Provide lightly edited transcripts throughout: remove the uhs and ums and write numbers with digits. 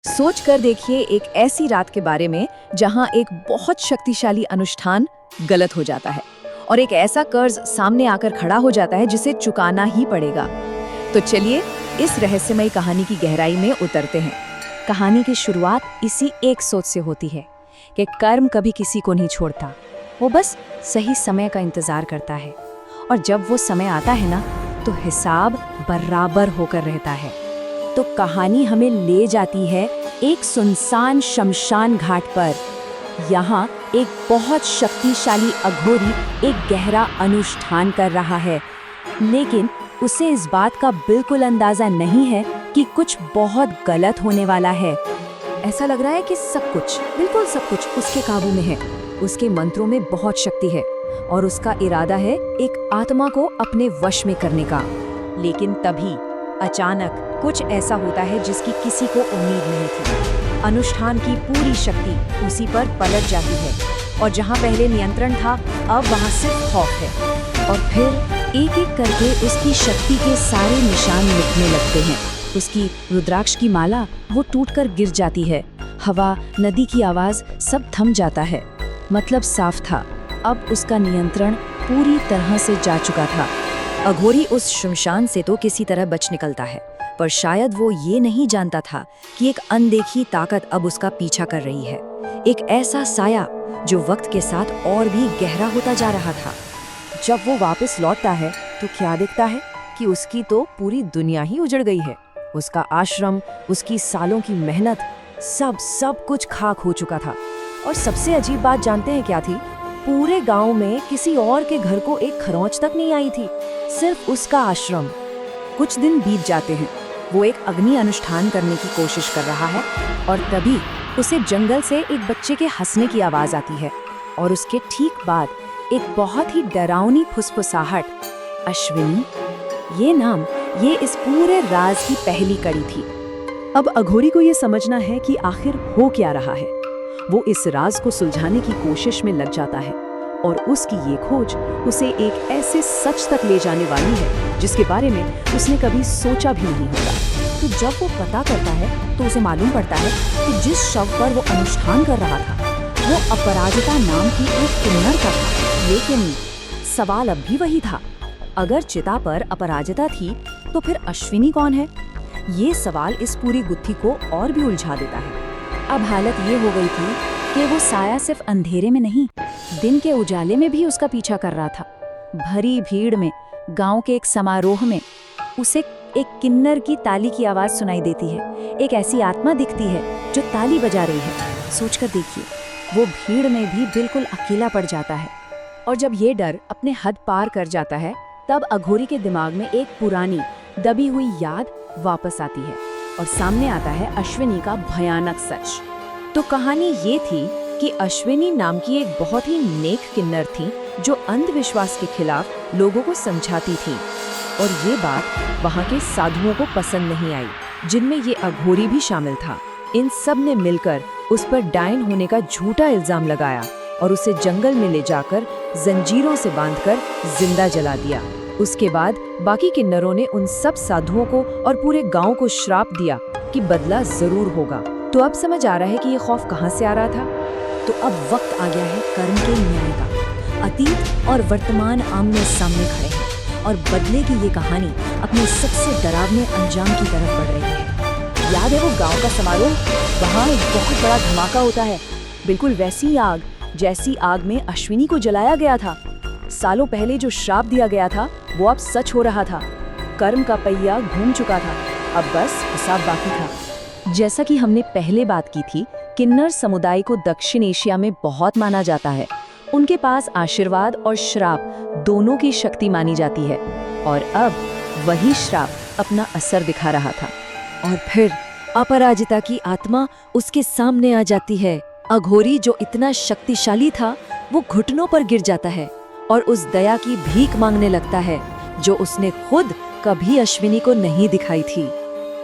सोच कर देखिए एक ऐसी रात के बारे में जहां एक बहुत शक्तिशाली अनुष्ठान गलत हो जाता है और एक ऐसा कर्ज सामने आकर खड़ा हो जाता है जिसे चुकाना ही पड़ेगा। तो चलिए इस रहस्यमयी कहानी की गहराई में उतरते हैं। कहानी की शुरुआत इसी एक सोच से होती है कि कर्म कभी किसी को नहीं छोड़ता, वो बस सही समय का इंतजार करता है और जब वो समय आता है ना तो हिसाब बराबर होकर रहता है। तो कहानी हमें ले जाती है एक सुनसान शमशान घाट पर। यहाँ एक बहुत शक्तिशाली अघोरी एक गहरा अनुष्ठान कर रहा है, लेकिन उसे इस बात का बिल्कुल अंदाजा नहीं है कि कुछ बहुत गलत होने वाला है। ऐसा लग रहा है कि सब कुछ, बिल्कुल सब कुछ उसके काबू में है। उसके मंत्रों में बहुत शक्ति है और उसका इरादा है एक आत्मा को अपने वश में करने का। लेकिन तभी अचानक कुछ ऐसा होता है जिसकी किसी को उम्मीद नहीं थी। अनुष्ठान की पूरी शक्ति उसी पर पलट जाती है और जहां पहले नियंत्रण था, अब वहां सिर्फ खौफ है। और फिर एक एक करके उसकी शक्ति के सारे निशान मिटने लगते हैं। उसकी रुद्राक्ष की माला वो टूटकर गिर जाती है। हवा, नदी की आवाज सब थम जाता है। मतलब साफ था, अब उसका नियंत्रण पूरी तरह से जा चुका था। अघोरी उस शमशान से तो किसी तरह बच निकलता है, पर शायद वो ये नहीं जानता था कि एक अनदेखी ताकत अब उसका पीछा कर रही है। एक ऐसा साया जो वक्त के साथ और भी गहरा होता जा रहा था। जब वो वापस लौटता है तो क्या दिखता है कि उसकी तो पूरी दुनिया ही उजड़ गई है। उसका आश्रम, उसकी सालों की मेहनत, सब कुछ खाक हो चुका था। और सबसे अजीब बात जानते हैं क्या थी? पूरे गांव में किसी और के घर को एक खरोंच तक नहीं आई थी, सिर्फ उसका आश्रम। कुछ दिन बीत जाते हैं। वो एक अग्नि अनुष्ठान करने की कोशिश कर रहा है और तभी उसे जंगल से एक बच्चे के हंसने की आवाज आती है और उसके ठीक बाद एक बहुत ही डरावनी फुसफुसाहट। अश्विनी, ये नाम, ये इस पूरे राज की पहली कड़ी थी। अब अघोरी को ये समझना है कि आखिर हो क्या रहा है। वो इस राज को सुलझाने की कोशिश में लग जाता है और उसकी ये खोज उसे एक ऐसे सच तक ले जाने वाली है जिसके बारे में उसने कभी सोचा भी नहीं होगा। तो जब वो पता करता है तो उसे मालूम पड़ता है कि जिस शव पर वो अनुष्ठान कर रहा था वो अपराजिता नाम की एक किन्नर का था। लेकिन सवाल अब भी वही था, अगर चिता पर अपराजिता थी तो फिर अश्विनी कौन है? ये सवाल इस पूरी गुत्थी को और भी उलझा देता है। अब हालत ये हो गई थी कि वो साया सिर्फ अंधेरे में नहीं, दिन के उजाले में भी उसका पीछा कर रहा था। भरी भीड़ में, गांव के एक समारोह में उसे एक किन्नर की ताली की आवाज सुनाई देती है। एक ऐसी आत्मा दिखती है जो ताली बजा रही है। सोचकर देखिए, वो भीड़ में भी बिल्कुल अकेला पड़ जाता है। और जब ये डर अपने हद पार कर जाता है तब अघोरी के दिमाग में एक पुरानी दबी हुई याद वापस आती है और सामने आता है अश्विनी का भयानक सच। तो कहानी ये थी कि अश्विनी नाम की एक बहुत ही नेक किन्नर थी जो अंधविश्वास के खिलाफ लोगों को समझाती थी। और ये बात वहाँ के साधुओं को पसंद नहीं आई, जिनमें ये अघोरी भी शामिल था। इन सब ने मिलकर उस पर डायन होने का झूठा इल्जाम लगाया और उसे जंगल में ले जाकर जंजीरों से बांधकर जिंदा जला दिया। उसके बाद बाकी किन्नरों ने उन सब साधुओं को और पूरे गांव को श्राप दिया कि बदला जरूर होगा। तो अब समझ आ रहा है कि ये खौफ कहाँ से आ रहा था। तो अब वक्त आ गया है कर्म के न्याय का। अतीत और वर्तमान आमने सामने खड़े हैं और बदले की ये कहानी अपने सबसे डरावने अंजाम की तरफ बढ़ रही है। याद है वो गांव का समारोह? वहाँ एक बहुत बड़ा धमाका होता है, बिल्कुल वैसी आग जैसी आग में अश्विनी को जलाया गया था। सालों पहले जो श्राप दिया गया था वो अब सच हो रहा था। कर्म का पहिया घूम चुका था, अब बस हिसाब बाकी था। जैसा कि हमने पहले बात की थी, किन्नर समुदाय को दक्षिण एशिया में बहुत माना जाता है। उनके पास आशीर्वाद और श्राप दोनों की शक्ति मानी जाती है और अब वही श्राप अपना असर दिखा रहा था। और फिर अपराजिता की आत्मा उसके सामने आ जाती है। अघोरी जो इतना शक्तिशाली था वो घुटनों पर गिर जाता है और उस दया की भीख मांगने लगता है जो उसने खुद कभी अश्विनी को नहीं दिखाई थी।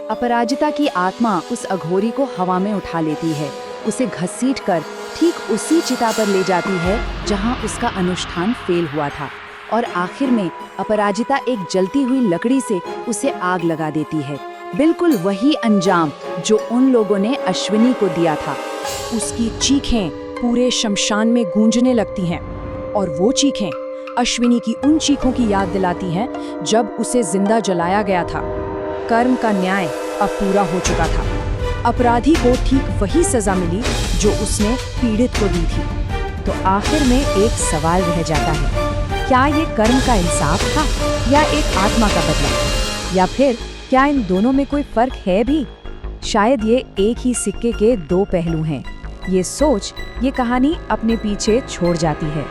अपराजिता की आत्मा उस अघोरी को हवा में उठा लेती है, उसे घसीटकर ठीक उसी चिता पर ले जाती है जहां उसका अनुष्ठान फेल हुआ था और आखिर में अपराजिता एक जलती हुई लकड़ी से उसे आग लगा देती है बिल्कुल वही अंजाम जो उन लोगों ने अश्विनी को दिया था। उसकी चीखें पूरे शमशान में गूंजने लगती हैं और वो चीखें अश्विनी की उन चीखों की याद दिलाती हैं जब उसे जिंदा जलाया गया था। कर्म का न्याय अब पूरा हो चुका था। अपराधी को ठीक वही सजा मिली जो उसने पीड़ित को दी थी। तो आखिर में एक सवाल रह जाता है, क्या ये कर्म का इंसाफ था या एक आत्मा का बदला, या फिर क्या इन दोनों में कोई फर्क है भी? शायद ये एक ही सिक्के के दो पहलू हैं। ये सोच ये कहानी अपने पीछे छोड़ जाती है।